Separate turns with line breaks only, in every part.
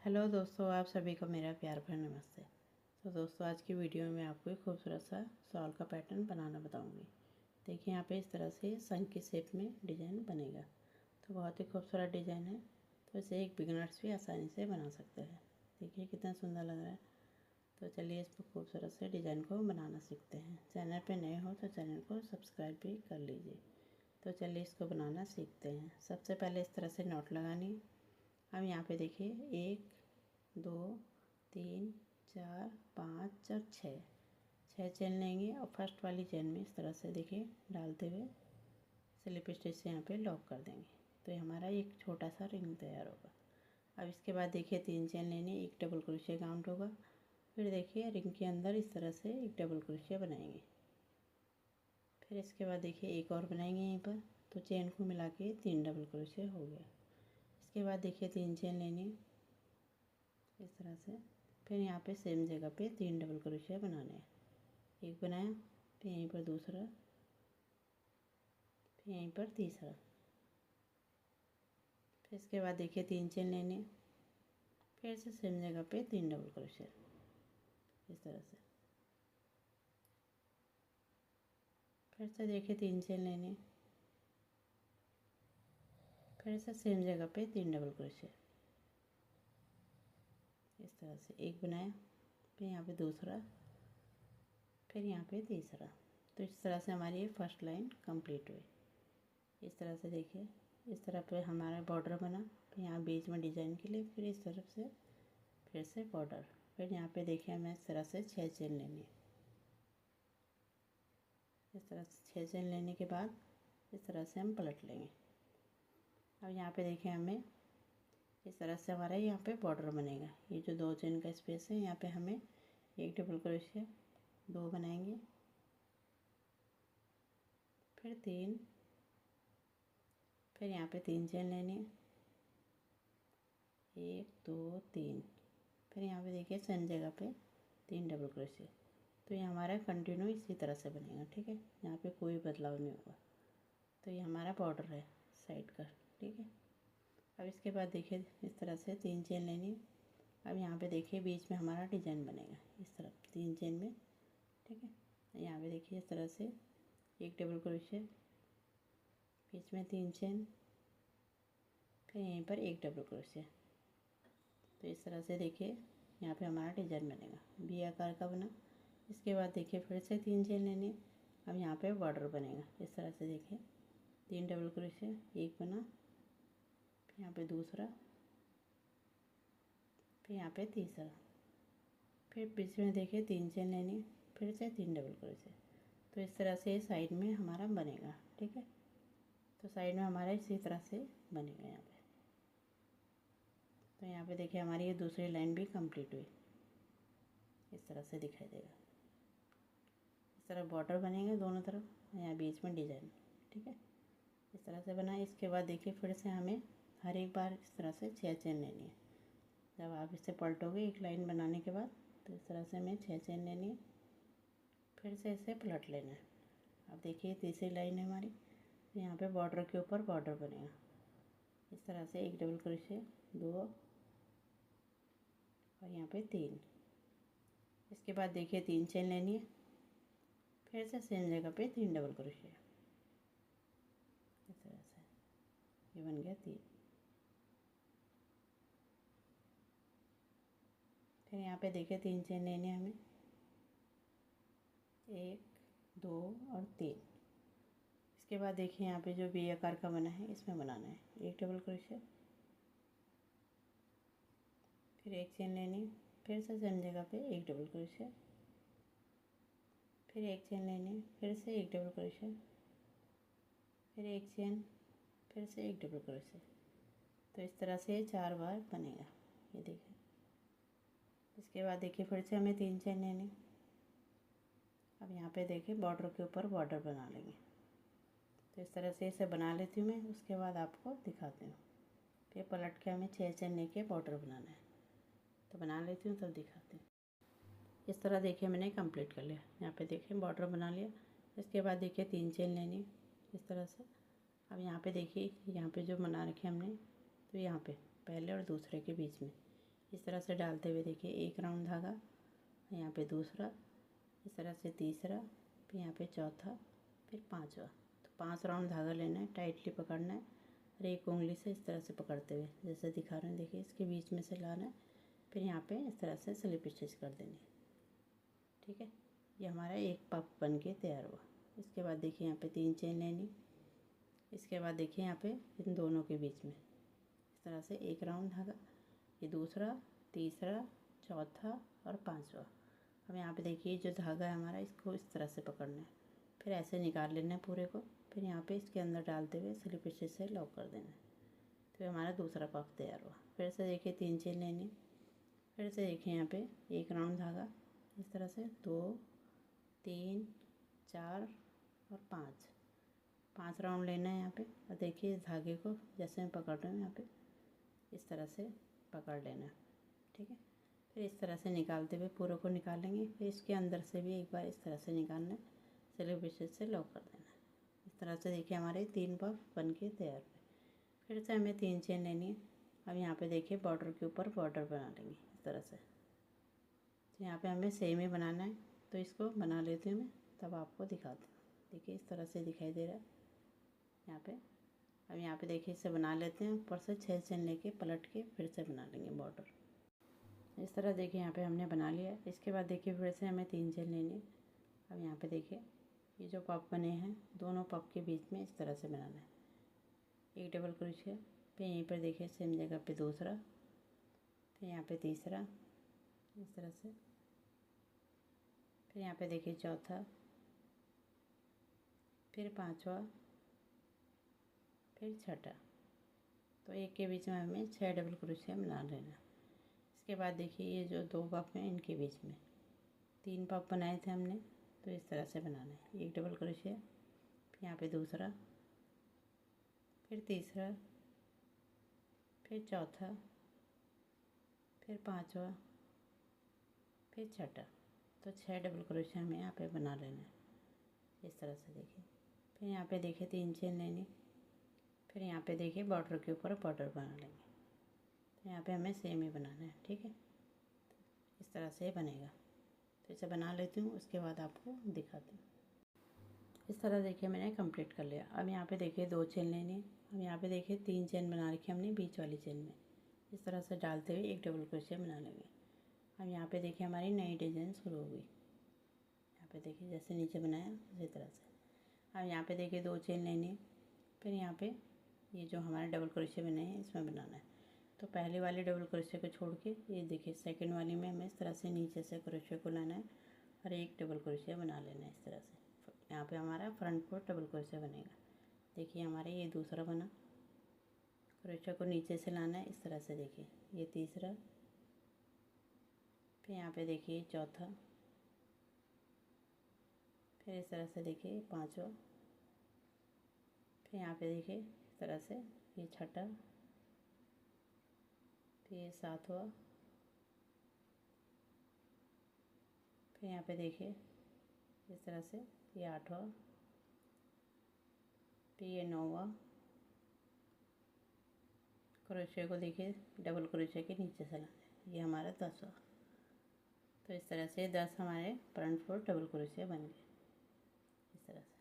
Hello दोस्तों, आप सभी को मेरा प्यार भरा नमस्ते। तो दोस्तों, आज की वीडियो में आपको एक खूबसूरत सा शॉल का पैटर्न बनाना बताऊंगी। देखिए, यहाँ पे इस तरह से शंख की शेप में डिज़ाइन बनेगा। तो बहुत ही खूबसूरत डिज़ाइन है। तो इसे एक बिगनर्स भी आसानी से बना सकते हैं। देखिए कितना सुंदर लग रहा है। तो चलिए इस खूबसूरत से डिज़ाइन को बनाना सीखते हैं। चैनल पर नए हो तो चैनल को सब्सक्राइब भी कर लीजिए। तो चलिए इसको बनाना सीखते हैं। सबसे पहले इस तरह से नॉट लगानी है। हम यहाँ पे देखिए 1 2 3 4 5 और 6 चेन लेंगे और फर्स्ट वाली चेन में इस तरह से देखिए डालते हुए स्लिप स्टिच से यहाँ पे लॉक कर देंगे। तो ये हमारा एक छोटा सा रिंग तैयार होगा। अब इसके बाद देखिए 3 चेन लेने, एक डबल क्रोशिया काउंट होगा। फिर देखिए रिंग के अंदर इस तरह से एक डबल क्रोशिया बनाएंगे। फिर इसके बाद देखिए एक और बनाएंगे यहीं पर। तो चेन को मिला के 3 डबल क्रोशिया हो गया। इसके बाद देखिए 3 चेन लेनी इस तरह से। फिर यहाँ पे सेम जगह पे 3 डबल क्रोशिया बनाने हैं। एक बनाया, फिर यहीं पर दूसरा, फिर यहीं पर तीसरा। फिर इसके बाद देखिए 3 चेन लेने, फिर से सेम जगह पे 3 डबल क्रोशिया इस तरह से। फिर से देखिए 3 चेन लेने, फिर से सेम जगह पे 3 डबल क्रोशिया इस तरह से। एक बनाया, फिर यहाँ पे दूसरा, फिर यहाँ पे तीसरा। तो इस तरह से हमारी ये फर्स्ट लाइन कंप्लीट हुई। इस तरह से देखिए, इस तरह पे हमारा बॉर्डर बना। फिर यहाँ बीच में डिजाइन के लिए फिर इस तरफ से फिर से बॉर्डर। फिर यहाँ पे देखिए हमें इस तरह से 6 चेन लेनी है। इस तरह से 6 चेन लेने के बाद इस तरह से हम पलट लेंगे। अब यहाँ पे देखिए हमें इस तरह से हमारा यहाँ पे बॉर्डर बनेगा। ये जो 2 चेन का स्पेस है, यहाँ पे हमें एक डबल क्रोशिया 2 बनाएंगे, फिर 3, फिर यहाँ पे 3 चेन लेनी है, 1 2 3। फिर यहाँ पे देखिए सेम जगह पे 3 डबल क्रोशिया। तो ये हमारा कंटिन्यू इसी तरह से बनेगा। ठीक है, यहाँ पे कोई बदलाव नहीं होगा। तो ये हमारा बॉर्डर है साइड का। ठीक है, अब इसके बाद देखिए इस तरह से 3 चेन लेनी है। अब यहाँ पे देखिए बीच में हमारा डिजाइन बनेगा इस तरफ 3 चेन में। ठीक है, यहाँ पे देखिए इस तरह से एक डबल क्रोशिया, बीच में 3 चेन, फिर यहीं पर एक डबल क्रोशिया। तो इस तरह से देखिए यहाँ पे हमारा डिजाइन बनेगा, वी आकार का बना। इसके बाद देखिए फिर से 3 चेन लेनी। अब यहाँ पे बॉर्डर बनेगा इस तरह से। देखिए 3 डबल क्रोशिया, एक बना, फिर यहाँ पे दूसरा, फिर यहाँ पे तीसरा। फिर बीच में देखिए 3 चेन लेनी, फिर से 3 डबल क्रोशिया। तो इस तरह से साइड में हमारा बनेगा। ठीक है, तो साइड में हमारा इसी तरह से बनेगा यहाँ पे। तो यहाँ पे देखिए हमारी ये दूसरी लाइन भी कंप्लीट हुई। इस तरह से दिखाई देगा। इस तरह बॉर्डर बनेंगे दोनों तरफ, यहाँ बीच में डिजाइन। ठीक है, इस तरह से बना। इसके बाद देखिए फिर से हमें हर एक बार इस तरह से 6 चेन लेनी है। जब आप इसे पलटोगे एक लाइन बनाने के बाद, तो इस तरह से हमें 6 चेन लेनी है, फिर से इसे पलट लेना है। अब देखिए तीसरी लाइन है हमारी। यहाँ पे बॉर्डर के ऊपर बॉर्डर बनेगा इस तरह से। एक डबल क्रोशिया 2 और यहाँ पे 3। इसके बाद देखिए 3 चेन लेनी है, फिर से सेम जगह पे 3 डबल क्रोशिया इस तरह से। ये बन गया 3। फिर यहाँ पे देखिए 3 चेन लेने हमें, 1 2 और 3। इसके बाद देखिए यहाँ पे जो वी आकार का बना है इसमें बनाना है एक डबल क्रोशिया, फिर एक चेन लेनी, फिर से सेम जगह पे एक डबल क्रोशिया, फिर एक चेन लेनी, फिर से एक डबल क्रोशिया, फिर एक चेन, फिर से एक डबल क्रोशिया। तो इस तरह से 4 बार बनेगा। ये देखिए। इसके बाद देखिए फिर से हमें 3 चेन लेनी। अब यहाँ पे देखिए बॉर्डर के ऊपर बॉर्डर बना लेंगे। तो इस तरह से इसे बना लेती हूँ मैं, उसके बाद आपको दिखाती हूँ। फिर पलट के हमें 6 चेन लेके बॉर्डर बनाना है। तो बना लेती हूँ तब दिखाती हूँ। इस तरह देखिए मैंने कंप्लीट कर लिया। यहाँ पे देखिए बॉर्डर बना लिया। इसके बाद देखिए 3 चेन लेनी इस तरह से। अब यहाँ पे देखिए यहाँ पे जो बना रखे हमने, तो यहाँ पे पहले और दूसरे के बीच में इस तरह से डालते हुए देखिए एक राउंड धागा, यहाँ पे दूसरा, इस तरह से तीसरा, फिर यहाँ पे चौथा, फिर पांचवा। तो 5 राउंड धागा लेना है, टाइटली पकड़ना है और एक उंगली से इस तरह से पकड़ते हुए जैसे दिखा रहे हैं देखिए, इसके बीच में से लाना है, फिर यहाँ पे इस तरह से स्लिप स्टिच कर देनी है। ठीक है, ये हमारा एक पफ बन के तैयार हुआ। इसके बाद देखिए यहाँ पे 3 चेन लेनी। इसके बाद देखिए यहाँ पे इन दोनों के बीच में इस तरह से एक राउंड धागा, ये दूसरा, तीसरा, चौथा और पांचवा। अब यहाँ पे देखिए जो धागा है हमारा, इसको इस तरह से पकड़ना है, फिर ऐसे निकाल लेना है पूरे को, फिर यहाँ पे इसके अंदर डालते हुए स्लिप स्टिच से लॉक कर देना है। तो हमारा दूसरा पफ तैयार हुआ। फिर से देखिए 3 चेन लेनी। फिर से देखिए यहाँ पे एक राउंड धागा, इस तरह से 2, 3, 4 और 5 राउंड लेना है यहाँ पे। और देखिए इस धागे को जैसे मैं पकड़ रही हूँ यहाँ पे इस तरह से पकड़ लेना है। ठीक है, फिर इस तरह से निकालते हुए पूरे को निकालेंगे, फिर इसके अंदर से भी एक बार इस तरह से निकालना है, स्लिप स्टिच से लॉक कर देना है। इस तरह से देखिए हमारे 3 पफ बन के तैयार हुए। फिर से हमें 3 चेन लेनी है। अब यहाँ पे देखिए बॉर्डर के ऊपर बॉर्डर बना लेंगे इस तरह से। तो यहाँ पे हमें सेम ही बनाना है, तो इसको बना लेती हूँ मैं, तब आपको दिखाती हूँ। देखिए इस तरह से दिखाई दे रहा है यहाँ पे। अब यहाँ पे देखिए इसे बना लेते हैं, ऊपर से 6 चेन लेके पलट के फिर से बना लेंगे बॉर्डर। इस तरह देखिए यहाँ पे हमने बना लिया। इसके बाद देखिए फिर से हमें 3 चेन लेनी है। अब यहाँ पे देखिए ये जो पफ बने हैं, दोनों पफ के बीच में इस तरह से बनाना है, एक डबल क्रोशिया, फिर यहीं पर देखिए सेम जगह पे दूसरा, फिर यहाँ पे तीसरा इस तरह से, फिर यहाँ पे देखिए चौथा, फिर पांचवा, फिर छठा। तो एक के बीच में हमें 6 डबल क्रोशिया बना लेना। इसके बाद देखिए ये जो 2 पफ हैं इनके बीच में 3 पफ बनाए थे हमने, तो इस तरह से बनाना है, एक डबल क्रोशिया, फिर यहाँ पे दूसरा, फिर तीसरा, फिर चौथा, फिर पांचवा, फिर छठा। तो 6 डबल क्रोशिया हमें यहाँ पे बना लेना है इस तरह से देखिए। फिर यहाँ पे देखिए 3 चेन लेनी। फिर यहाँ पे देखिए बॉर्डर के ऊपर बॉर्डर बना लेंगे। तो यहाँ पे हमें सेम ही बनाना है। ठीक है, इस तरह से बनेगा। तो इसे बना लेती हूँ, उसके बाद आपको दिखाती हूँ। इस तरह देखिए मैंने कंप्लीट कर लिया। अब यहाँ पे देखिए 2 चेन लेनी है। अब यहाँ पे देखिए 3 चेन बना रखी हमने बीच वाली चेन में, इस तरह से डालते हुए एक डबल क्रोशिया बना लेंगे। अब यहाँ पे देखिए हमारी नई डिजाइन शुरू हो गई। यहाँ पे देखिए जैसे नीचे बनाया उसी तरह से। अब यहाँ पे देखिए 2 चेन लेनी है। फिर यहाँ पे ये जो हमारे डबल क्रोशिया बने हैं इसमें बनाना है। तो पहले वाले डबल क्रोशिया को छोड़ के ये देखिए सेकंड वाली में हमें इस तरह से नीचे से क्रोशिया को लाना है और एक डबल क्रोशिया बना लेना है इस तरह से। यहाँ पे हमारा फ्रंट पर डबल क्रोशिया बनेगा। देखिए हमारे ये दूसरा बना, क्रोशिया को नीचे से लाना है इस तरह से। देखिए ये तीसरा, फिर यहाँ पे देखिए चौथा, फिर इस तरह से देखिए पांचवा, फिर यहाँ पे देखिए इस तरह से ये छठा, फिर ये सातवां, फिर यहाँ पे देखिए इस तरह से ये आठवां, फिर ये नौवां, क्रोशिया को देखिए डबल क्रोशिया के नीचे से लाना है, ये हमारा 10वां। तो इस तरह से 10 हमारे फ्रंट फोर डबल क्रोशिया बन गए इस तरह से।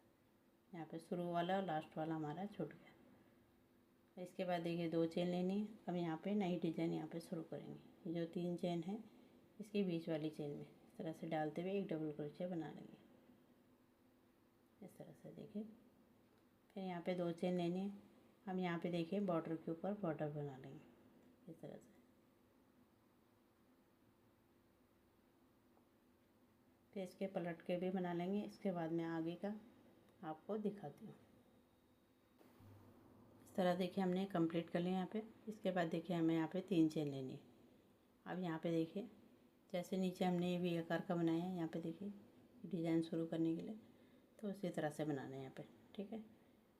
यहाँ पे शुरू वाला और लास्ट वाला हमारा छूट गया। इसके बाद देखिए 2 चेन लेनी है। अब यहाँ पे नई डिजाइन यहाँ पे शुरू करेंगे। जो 3 चेन है इसके बीच वाली चेन में इस तरह से डालते हुए एक डबल क्रोशिया बना लेंगे इस तरह से। देखिए फिर यहाँ पे 2 चेन लेनी है। हम यहाँ पे देखिए बॉर्डर के ऊपर बॉर्डर बना लेंगे इस तरह से। फिर इसके पलट के भी बना लेंगे। इसके बाद मैं आगे का आपको दिखाती हूँ। इस तरह देखिए हमने कंप्लीट कर लिया यहाँ पे। इसके बाद देखिए हमें यहाँ पे 3 चेन लेनी है। अब यहाँ पे देखिए जैसे नीचे हमने ये वी आकार का बनाया है, यहाँ पे देखिए डिज़ाइन शुरू करने के लिए तो उसी तरह से बनाना है यहाँ पे। ठीक है,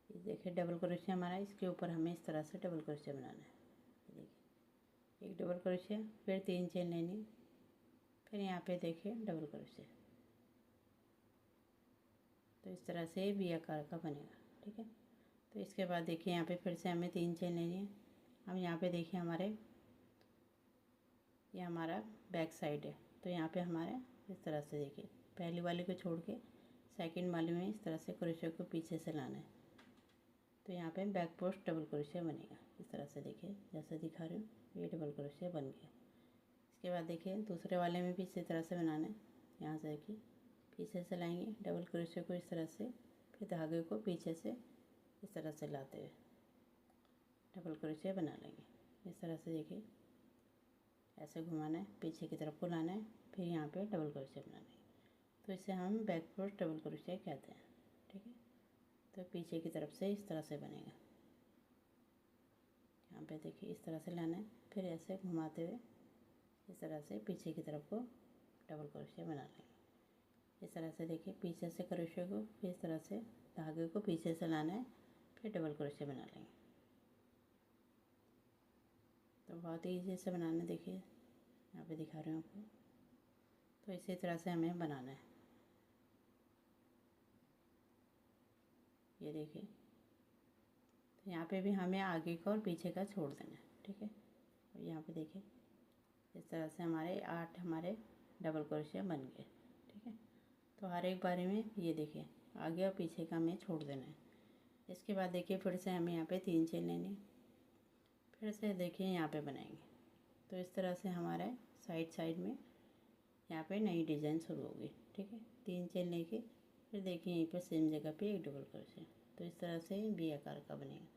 ये देखिए डबल क्रोशिया हमारा, इसके ऊपर हमें इस तरह से डबल क्रोशिया बनाना है। देखिए एक डबल क्रोशिया, फिर 3 चेन लेनी, फिर यहाँ पे देखिए डबल क्रोशिया। तो इस तरह से वी आकार का बनेगा। ठीक है, तो इसके बाद देखिए यहाँ पे फिर से हमें 3 चेन लेनी है। अब यहाँ पे देखिए हमारे ये हमारा बैक साइड है। तो यहाँ पे हमारे इस तरह से देखिए पहली वाले को छोड़ के सेकंड वाले में इस तरह से क्रोशे को पीछे से लाना है। तो यहाँ पे बैक पोस्ट डबल क्रोशे बनेगा। इस तरह से देखिए जैसे दिखा रही हूँ ये डबल क्रोशे बन गया। इसके बाद देखिए दूसरे वाले में भी इसी तरह से बनाना है। यहाँ से देखिए पीछे से लाएंगे डबल क्रोशे को इस तरह से, फिर धागे को पीछे से इस तरह से लाते हुए डबल क्रोशे बना लेंगे। इस तरह से देखिए ऐसे घुमाना है, पीछे की तरफ को लाना है, फिर यहाँ पे डबल क्रोशे बना लेंगे। तो इसे हम बैक पोस्ट डबल क्रोशे कहते हैं। ठीक है, तो पीछे की तरफ से इस तरह से बनेगा। यहाँ पे देखिए इस तरह से लाना है, फिर ऐसे घुमाते हुए इस तरह से पीछे की तरफ को डबल क्रोशे बना लेंगे। इस तरह से देखिए पीछे से क्रोशे को फिर इस तरह से धागे को पीछे से लाना है, फिर डबल क्रोशे बना लेंगे। तो बहुत ही ईजी से बनाना है। देखिए यहाँ पे दिखा रही हूँ आपको। तो इसी तरह से हमें बनाना है। ये देखिए तो यहाँ पे भी हमें आगे का और पीछे का छोड़ देना है। ठीक है, और यहाँ पे देखिए इस तरह से हमारे डबल क्रोशे बन गए। ठीक है, तो हर एक बारे में ये देखिए आगे और पीछे का हमें छोड़ देना है। इसके बाद देखिए फिर से हमें यहाँ पे 3 चेन लेनी है, फिर से देखिए यहाँ पे बनाएंगे। तो इस तरह से हमारे साइड में यहाँ पे नई डिज़ाइन शुरू होगी। ठीक है, 3 चेन लेके फिर देखिए यहीं पे सेम जगह पे एक डबल क्रोशे। तो इस तरह से वी आकार का बनेगा।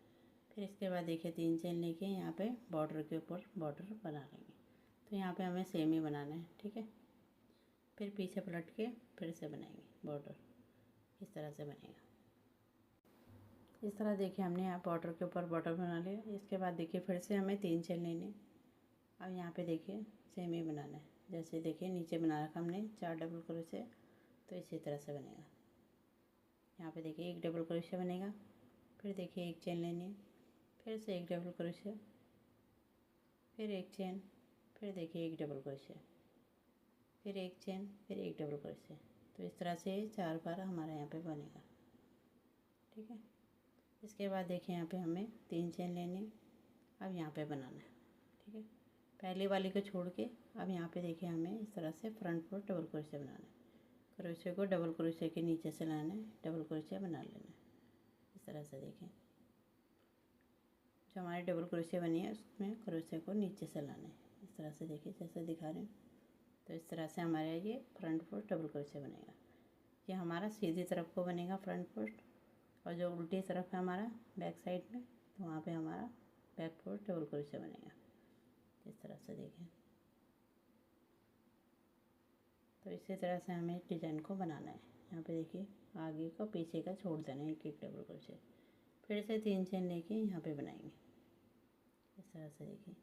फिर इसके बाद देखिए 3 चेन लेके यहाँ पे बॉर्डर के ऊपर बॉर्डर बना लेंगे। तो यहाँ पे हमें सेम ही बनाना है। ठीक है, फिर पीछे पलट के फिर से बनाएंगे बॉर्डर। इस तरह से बनेगा। इस तरह देखिए हमने यहाँ बॉर्डर के ऊपर बॉर्डर बना लिया। इसके बाद देखिए फिर से हमें 3 चेन लेने। अब यहाँ पे देखिए सेम ही बनाना है। जैसे देखिए नीचे बना रखा हमने 4 डबल क्रोशे, तो इसी तरह से बनेगा। यहाँ पे देखिए एक डबल क्रोशे बनेगा, फिर देखिए एक चेन लेनी है, फिर से एक डबल क्रोशे, फिर एक चेन, फिर देखिए एक डबल क्रोशे, फिर एक चेन, फिर एक डबल क्रोशे। तो इस तरह से 4 बार हमारा यहाँ पे बनेगा। ठीक है, इसके बाद देखिए यहाँ पे हमें 3 चेन लेनी है। अब यहाँ पे बनाना है। ठीक है, पहले वाली को छोड़ के अब यहाँ पे देखिए हमें इस तरह से फ्रंट पर डबल क्रोशे बनाना है। क्रोशे को डबल क्रोशे के नीचे से लाना है, डबल क्रोशे बना लेना है। इस तरह से देखिए जो हमारे डबल क्रोशे बनी है उसमें क्रोशे को नीचे से लाना है। इस तरह से देखिए जैसे दिखा रहे हैं। तो इस तरह से हमारा ये फ्रंट पोस्ट डबल क्रोशे बनेगा। ये हमारा सीधी तरफ को बनेगा फ्रंट पोस्ट, और जो उल्टी तरफ है हमारा बैक साइड में, तो वहाँ पे हमारा बैक पोस्ट डबल क्रोशे बनेगा। इस तरह से देखिए। तो इसी तरह से हमें डिज़ाइन को बनाना है। यहाँ पे देखिए आगे का पीछे का छोड़ देना है एक एक डबल क्रोशे, फिर से 3 चेन लेके यहाँ पे बनाएंगे। इस तरह से देखिए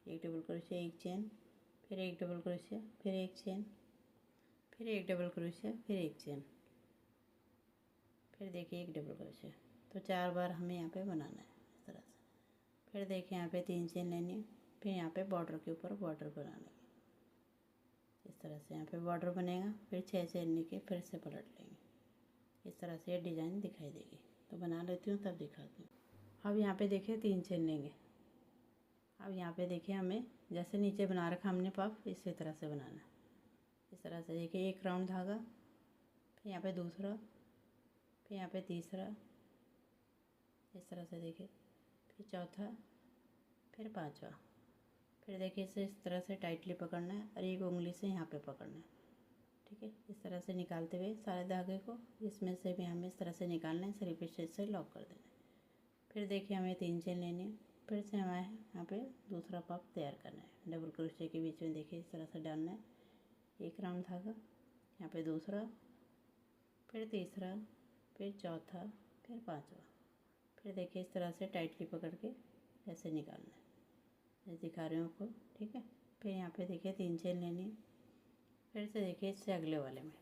एक डबल क्रोशे, एक चेन, फिर एक डबल क्रोशे, फिर एक चेन, फिर एक डबल क्रोशे, फिर एक चेन, फिर देखिए एक डबल क्रोशे। तो 4 बार हमें यहाँ पे बनाना है इस तरह से। फिर देखिए यहाँ पे 3 चेन लेनी है, फिर यहाँ पे बॉर्डर के ऊपर बॉर्डर बनाना है। इस तरह से यहाँ पे बॉर्डर बनेगा, फिर 6 चेन लेके फिर से पलट लेंगे। इस तरह से ये डिज़ाइन दिखाई देगी। तो बना लेती हूँ तब दिखाती हूँ। अब यहाँ पे देखिए 3 चेन लेंगे। अब यहाँ पे देखिए हमें जैसे नीचे बना रखा हमने पफ, इसी तरह से बनाना है। इस तरह से देखिए एक राउंड धागा, फिर यहाँ पे दूसरा, फिर यहाँ पे तीसरा, इस तरह से देखिए, फिर चौथा, फिर पांचवा। फिर देखिए इसे इस तरह से टाइटली पकड़ना है और एक उंगली से यहाँ पे पकड़ना है। ठीक है, इस तरह से निकालते हुए सारे धागे को इसमें से भी हमें इस तरह से निकालना है, स्लिप स्टिच से लॉक कर देना है। फिर देखिए हमें 3 चेन लेनी है, फिर से हमें यहाँ पे दूसरा पफ तैयार करना है। डबल क्रोशे के बीच में देखिए इस तरह से डालना है एक राउंड धागा, यहाँ पे दूसरा, फिर तीसरा, फिर चौथा, फिर पांचवा। फिर देखिए इस तरह से टाइटली पकड़ के ऐसे निकालना है, जैसे दिखा रही हूँ आपको। ठीक है, फिर यहाँ पे देखिए 3 चेन लेनी है, फिर से देखिए इससे अगले वाले में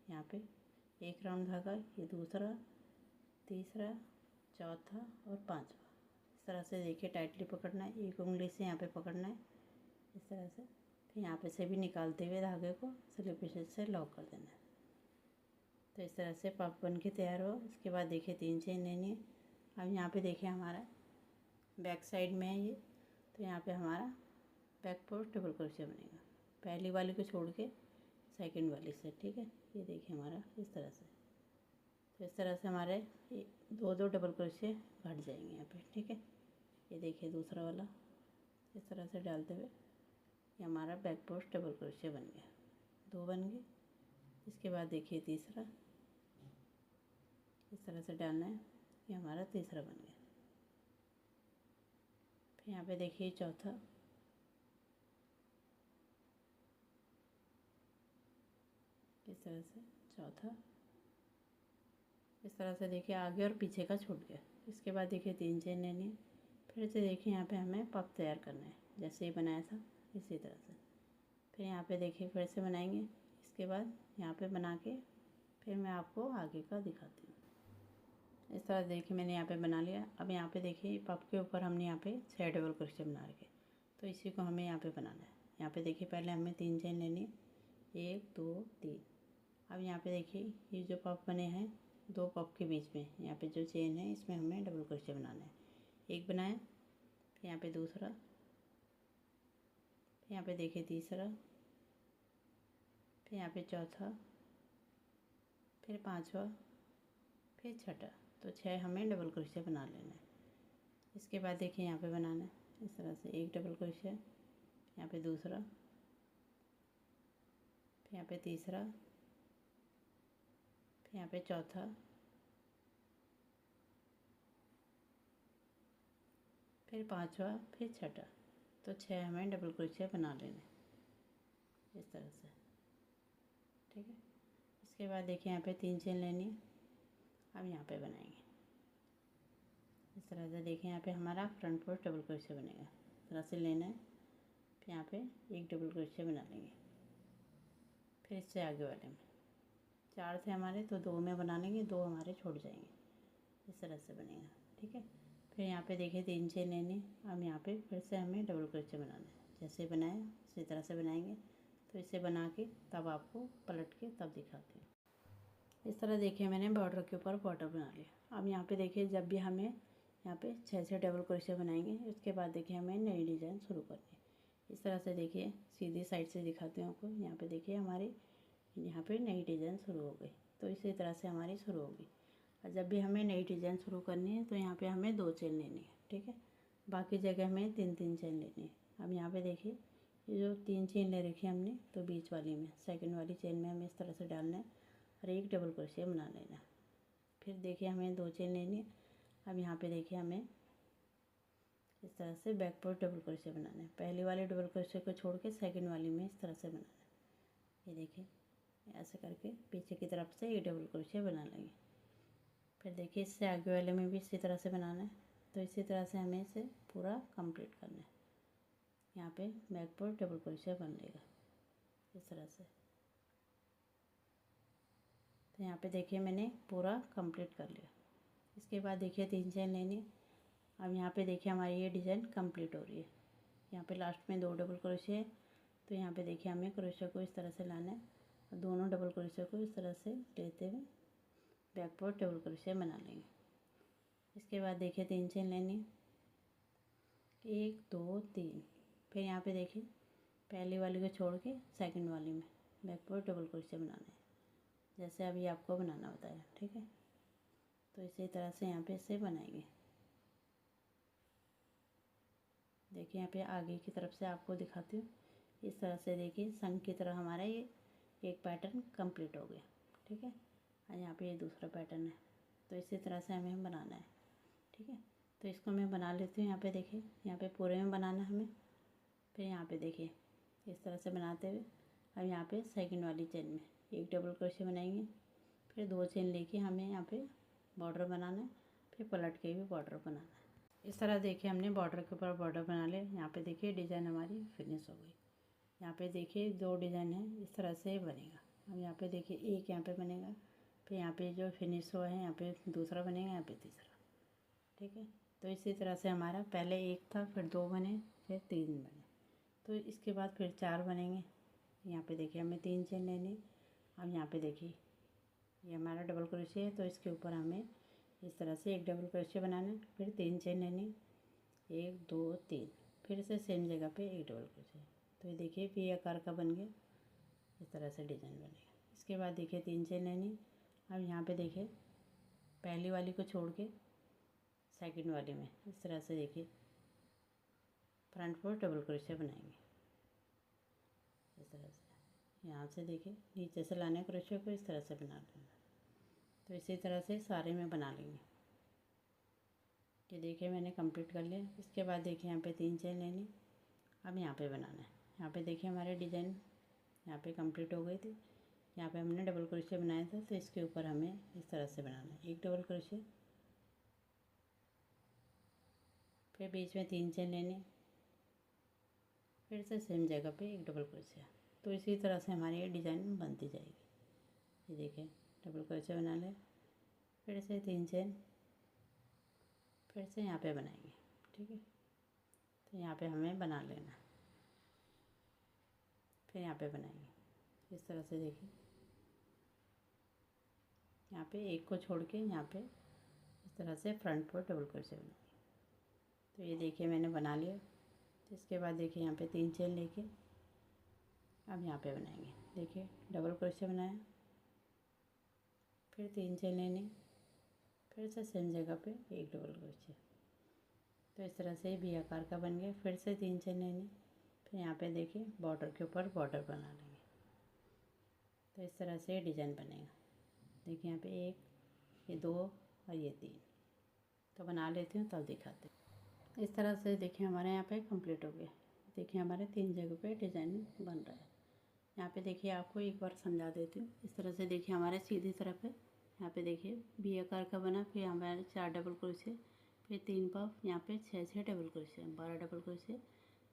यहाँ पे एक राउंड धागा, ये दूसरा, तीसरा, चौथा और पांचवा। इस तरह से देखिए टाइटली पकड़ना है, एक उंगली से यहाँ पे पकड़ना है इस तरह से। फिर यहाँ पे से भी निकालते हुए धागे को स्लिप स्टिच से लॉक कर देना है। तो इस तरह से पफ बन के तैयार हो। इसके बाद देखिए 3 चेन लेनी है। अब यहाँ पे देखिए हमारा बैक साइड में है ये, तो यहाँ पे हमारा बैक पोस्ट डबल क्रोशिया बनेगा, पहली वाली को छोड़ के सेकंड वाली से। ठीक है, ये देखिए हमारा इस तरह से। तो इस तरह से हमारे दो दो डबल क्रोशिया घट जाएंगे यहाँ पे। ठीक है, ये देखिए दूसरा वाला इस तरह से डालते हुए ये हमारा बैक पोस्ट डबल क्रोशिया बन गया, दो बन गए। इसके बाद देखिए तीसरा इस तरह से डालना है, ये हमारा तीसरा बन गया। फिर यहाँ पे देखिए चौथा, इस तरह से चौथा। इस तरह से देखिए आगे और पीछे का छूट गया। इसके बाद देखिए 3 चेन लेनी है। फिर से देखिए यहाँ पे हमें पफ तैयार करना है, जैसे ही बनाया था इसी तरह से। फिर यहाँ पे देखिए फिर से बनाएंगे। इसके बाद यहाँ पे बना के फिर मैं आपको आगे का दिखाती हूँ। इस तरह देखिए मैंने यहाँ पे बना लिया। अब यहाँ पे देखिए पफ के ऊपर हमने यहाँ पे 6 डबल क्रोशिया बना रखे, तो इसी को हमें यहाँ पे बनाना है। यहाँ पे देखिए पहले हमें 3 चेन लेनी है, 1 2 3। अब यहाँ पे देखिए ये जो पफ बने हैं दो पफ के बीच में यहाँ पे जो चेन है इसमें हमें डबल क्रोशिया बनाना है। एक बनाया, फिर यहाँ पे दूसरा, फिर यहाँ पे देखिए तीसरा, फिर यहाँ पे चौथा, फिर पांचवा, फिर छठा। तो 6 हमें डबल क्रोशिया बना लेना है। इसके बाद देखिए यहाँ पे बनाना है इस तरह से, एक डबल क्रोशिया, यहाँ पे दूसरा, फिर यहाँ पे तीसरा, फिर यहाँ पे चौथा, फिर पांचवा, फिर छठा। तो 6 हमें डबल क्रोशिया बना लेना है इस तरह से। ठीक है, इसके बाद देखिए यहाँ पे 3 चेन लेनी है। अब यहाँ पे बनाएंगे इस तरह से। देखिए यहाँ पे हमारा फ्रंट पोस्ट डबल क्रोशिया बनेगा, इस तरह से लेना है। फिर यहाँ पे एक डबल क्रोशिया बना लेंगे, फिर इससे आगे वाले में 4 थे हमारे तो 2 में बना लेंगे, 2 हमारे छोड़ जाएंगे, इस तरह से बनेगा। ठीक है, फिर यहाँ पे देखिए 3 चेन लेनी। अब यहाँ पे फिर से हमें डबल क्रोशिया बनाना है, जैसे बनाया उसी तरह से बनाएंगे। तो इसे बना के तब आपको पलट के तब दिखाती हूँ। इस तरह देखिए मैंने बॉर्डर के ऊपर बॉर्डर बना लिया। अब यहाँ पे देखिए जब भी हमें यहाँ पे 6 डबल क्रोशिया बनाएंगे, उसके बाद देखिए हमें नई डिज़ाइन शुरू करनी है। इस तरह से देखिए सीधी साइड से दिखाती हूँ आपको। यहाँ पे देखिए हमारी यहाँ पे नई डिज़ाइन शुरू हो गई, तो इसी तरह से हमारी शुरू होगी। और जब भी हमें नई डिज़ाइन शुरू करनी है तो यहाँ पे हमें 2 चेन लेनी है। ठीक है, बाकी जगह हमें 3 चेन लेनी है। अब यहाँ पे देखिए ये जो 3 चेन ले रखी है हमने, तो बीच वाली में सेकंड वाली चेन में हमें इस तरह से डालना है और एक डबल क्रोशिया बना लेना है। फिर देखिए हमें 2 चेन लेनी है। अब यहाँ पे देखिए हमें इस तरह से बैक पोस्ट डबल क्रोशिया बनाना है। पहली वाले डबल क्रोशिया को छोड़ के सेकंड वाली में इस तरह से बनाना है। ये देखिए ऐसे करके पीछे की तरफ से एक डबल क्रोशिया बना लेंगे। फिर देखिए इससे आगे वाले में भी इसी तरह से बनाना है। तो इसी तरह से हमें इसे पूरा कंप्लीट करना है। यहाँ पे बैक पोस्ट डबल क्रोशिया बन लेगा इस तरह से। तो यहाँ पे देखिए मैंने पूरा कंप्लीट कर लिया। इसके बाद देखिए 3 चेन लेनी। अब यहाँ पे देखिए हमारी ये डिज़ाइन कंप्लीट हो रही है। यहाँ पे लास्ट में 2 डबल क्रोशिया है, तो यहाँ पे देखिए हमें क्रोशिया को इस तरह से लाना है और दोनों डबल क्रोशिया को इस तरह से लेते हुए बैक पोस्ट डबल क्रोशिया बना लेंगे। इसके बाद देखिए 3 चेन लेनी, 1 2 3। फिर यहाँ पे देखिए पहली वाली को छोड़ के सेकंड वाली में बैक पोस्ट डबल क्रोशिया बनाना है, जैसे अभी आपको बनाना बताया। ठीक है, तो इसी तरह से यहाँ पे इसे बनाएंगे। देखिए यहाँ पे आगे की तरफ से आपको दिखाती हूँ। इस तरह से देखिए संग की तरह हमारा ये एक पैटर्न कंप्लीट हो गया। ठीक है, और यहाँ पे ये दूसरा पैटर्न है, तो इसी तरह से हमें बनाना है। ठीक है, तो इसको मैं बना लेती हूँ। यहाँ पे देखिए यहाँ पे पूरे में बनाना है हमें। फिर यहाँ पे देखिए इस तरह से बनाते हुए अब यहाँ पे सेकंड वाली चेन में एक डबल क्रोशिया बनाएंगे। फिर 2 चेन लेके हमें यहाँ पे बॉर्डर बनाना है, फिर पलट के भी बॉर्डर बनाना है। इस तरह देखिए हमने बॉर्डर के ऊपर बॉर्डर बना लिया। यहाँ पे देखिए डिज़ाइन हमारी फिनिश हो गई। यहाँ पे देखिए 2 डिज़ाइन है, इस तरह से बनेगा। अब यहाँ पे देखिए एक यहाँ पे बनेगा, फिर यहाँ पे जो फिनिश हुआ है यहाँ पे दूसरा बनेगा, यहाँ पे तीसरा। ठीक है, तो इसी तरह से हमारा पहले 1 था, फिर 2 बने, फिर 3 बने, तो इसके बाद फिर 4 बनेंगे। यहाँ पे देखिए हमें 3 चेन लेनी। अब यहाँ पे देखिए ये हमारा डबल क्रोशिया है, तो इसके ऊपर हमें इस तरह से एक डबल क्रोशिया बनाना है। फिर 3 चेन लेनी, 1 2 3। फिर से सेम जगह पे एक डबल क्रोशे। तो ये देखिए वी आकार का बन गया, इस तरह से डिज़ाइन बनेगा। इसके बाद देखिए 3 चेन लेनी। अब यहाँ पे देखिए पहली वाली को छोड़ के सेकंड वाली में इस तरह से देखिए फ्रंट पर डबल क्रोशे बनाएंगे। इस तरह से यहाँ से देखिए नीचे से लाने क्रोशे को इस तरह से बना लेना। तो इसी तरह से सारे में बना लेंगे। ये देखिए मैंने कंप्लीट कर लिया। इसके बाद देखिए यहाँ पे 3 चेन लेनी। अब यहाँ पे बनाना है। यहाँ पे देखिए हमारे डिज़ाइन यहाँ पे कंप्लीट हो गई थी। यहाँ पे हमने डबल क्रोशे बनाया था, तो इसके ऊपर हमें इस तरह से बनाना है। एक डबल क्रोशे, फिर बीच में 3 चेन लेने, फिर से सेम जगह पे एक डबल क्रोशे। तो इसी तरह से हमारी ये डिज़ाइन बनती जाएगी। ये देखिए डबल क्रोशे बना ले, फिर से 3 चेन, फिर से यहाँ पे बनाएंगे। ठीक है, तो यहाँ पे हमें बना लेना, फिर यहाँ पे बनाएंगे। इस तरह से देखिए यहाँ पे एक को छोड़ के यहाँ पे इस तरह से फ्रंट पर डबल क्रोशे बनाएंगे। तो ये देखिए मैंने बना लिया। तो इसके बाद देखिए यहाँ पे 3 चेन लेके अब यहाँ पे बनाएंगे। देखिए डबल क्रोशे बनाया, फिर 3 चेन लेने, फिर से सेम जगह पे एक डबल क्रोशे। तो इस तरह से वी आकार का बन गया। फिर से 3 चेन लेने, फिर यहाँ पे देखिए बॉर्डर के ऊपर बॉर्डर बना लेंगे। तो इस तरह से डिज़ाइन बनेगा। देखिए यहाँ पे 1, ये 2 और ये 3। तो बना लेती हूँ तब दिखाते हैं। इस तरह से देखिए हमारे यहाँ पे कंप्लीट हो गया। देखिए हमारे 3 जगह पे डिज़ाइन बन रहा है। यहाँ पे देखिए आपको एक बार समझा देती हूँ। इस तरह से देखिए हमारे सीधी तरफ है। यहाँ पे देखिए वी आकार का बना, फिर हमारे 4 डबल क्रोशे, फिर 3 पफ, यहाँ पे 6 डबल क्रोशे, 12 डबल क्रोशे।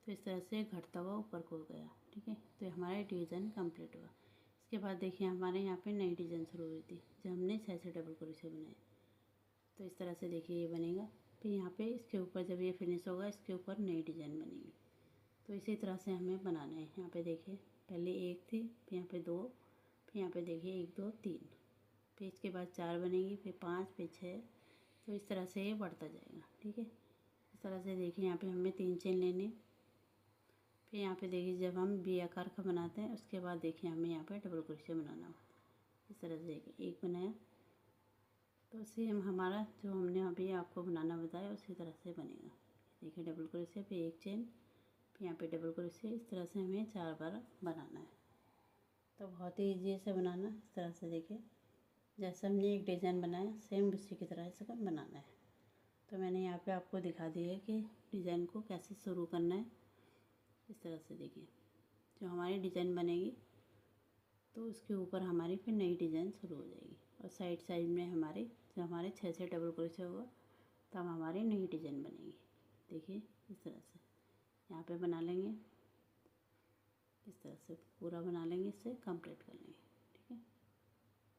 तो इस तरह से घटता हुआ ऊपर को गया। ठीक है, तो हमारा डिज़ाइन कंप्लीट हुआ। इसके बाद देखिए हमारे यहाँ पे नई डिज़ाइन शुरू हुई थी जब हमने 6 डबल क्रोशे बनाए। तो इस तरह से देखिए ये बनेगा। फिर यहाँ पे इसके ऊपर जब ये फिनिश होगा इसके ऊपर नई डिज़ाइन बनेगी। तो इसी तरह से हमें बनाना है। यहाँ पे देखिए पहले 1 थी, फिर यहाँ पे 2, फिर यहाँ पे देखिए 1 2 3, फिर इसके बाद 4 बनेगी, फिर 5, फिर 6। तो इस तरह से ये बढ़ता जाएगा। ठीक है, इस तरह से देखिए यहाँ पे हमें 3 चेन लेने। फिर यहाँ पे देखिए जब हम वी आकार का बनाते हैं उसके बाद देखिए हमें यहाँ पे डबल क्रोशे बनाना होता है। इस तरह से देखिए एक बनाया, तो सेम हमारा जो हमने अभी आपको बनाना बताया उसी तरह से बनेगा। देखिए डबल क्रोशे, फिर 1 चेन, फिर यहाँ पे डबल क्रोशे। इस तरह से हमें 4 बार बनाना है। तो बहुत ही ईजी से बनाना। इस तरह से देखिए जैसे हमने एक डिज़ाइन बनाया सेम उसी की तरह से बनाना है। तो मैंने यहाँ पे आपको दिखा दिया है कि डिज़ाइन को कैसे शुरू करना है। इस तरह से देखिए जो हमारी डिज़ाइन बनेगी तो उसके ऊपर हमारी फिर नई डिज़ाइन शुरू हो जाएगी। और साइड में हमारे जब हमारे 6 डबल क्रोशे होगा तब हमारी नई डिज़ाइन बनेगी। देखिए इस तरह से यहाँ पे बना लेंगे। इस तरह से पूरा बना लेंगे, इससे कंप्लीट कर लेंगे। ठीक है,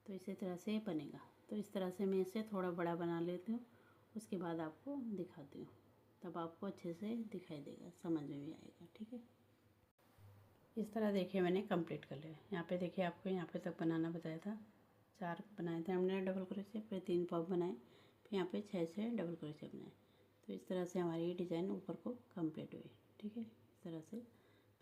तो इसी तरह से ये बनेगा। तो इस तरह से मैं इसे थोड़ा बड़ा बना लेती हूँ, उसके बाद आपको दिखाती हूँ, तब आपको अच्छे से दिखाई देगा, समझ में भी आएगा। ठीक है, इस तरह देखिए मैंने कंप्लीट कर लिया। यहाँ पे देखिए आपको यहाँ पे तक बनाना बताया था। 4 बनाए थे हमने डबल क्रोशे, फिर 3 पफ बनाए, फिर यहाँ पे 6 डबल क्रोशे बनाए। तो इस तरह से हमारी ये डिज़ाइन ऊपर को कंप्लीट हुई। ठीक है, इस तरह से।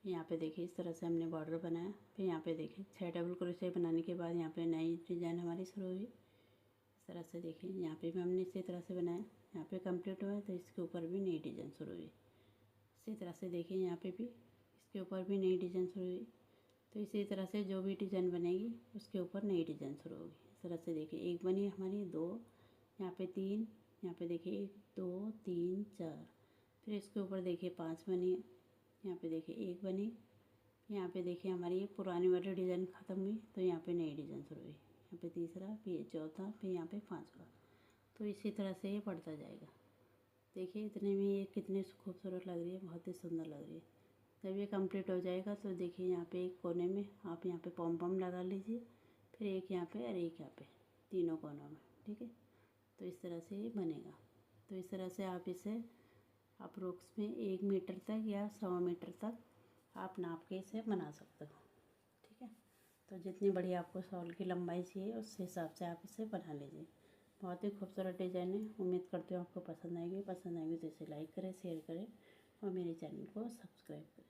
फिर यहाँ पे देखिए इस तरह से हमने बॉर्डर बनाया। फिर यहाँ पे देखिए 6 डबल क्रोशे बनाने के बाद यहाँ पे नई डिज़ाइन हमारी शुरू हुई। इस तरह से देखिए यहाँ पे भी हमने इसी तरह से बनाया। यहाँ पे कंप्लीट हुआ तो इसके ऊपर भी नई डिज़ाइन शुरू हुई। इसी तरह से देखिए यहाँ पे भी इसके ऊपर भी नई डिज़ाइन शुरू हुई। तो इसी तरह से जो भी डिज़ाइन बनेगी उसके ऊपर नई डिज़ाइन शुरू होगी। इस तरह से देखिए एक बनी हमारी, 2, यहाँ पे 3, यहाँ पे देखिए 1 2 3 4, फिर इसके ऊपर देखिए 5 बनी, यहाँ पे देखिए 1 बनी, यहाँ पे देखिए हमारी ये पुरानी वाली डिज़ाइन ख़त्म हुई तो यहाँ पे नई डिज़ाइन शुरू हुई। यहाँ पे तीसरा, फिर ये चौथा, फिर यहाँ पे 5वां। तो इसी तरह से ये बढ़ता जाएगा। देखिए इतने में ये कितनी खूबसूरत लग रही है, बहुत ही सुंदर लग रही है। जब ये कंप्लीट हो जाएगा तो देखिए यहाँ पे एक कोने में आप यहाँ पे पॉम पॉम लगा लीजिए, फिर एक यहाँ पे और एक यहाँ पे, तीनों कोनों में। ठीक है, तो इस तरह से ये बनेगा। तो इस तरह से आप इसे अप्रोक्स में 1 मीटर तक या 100 मीटर तक आप नाप के इसे बना सकते हो। ठीक है, तो जितनी बड़ी आपको शॉल की लंबाई चाहिए उस हिसाब से आप इसे बना लीजिए। बहुत ही खूबसूरत डिज़ाइन है। उम्मीद करती हूँ आपको पसंद आएगी। पसंद आएगी तो इसे लाइक करें, शेयर करें और मेरे चैनल को सब्सक्राइब करें।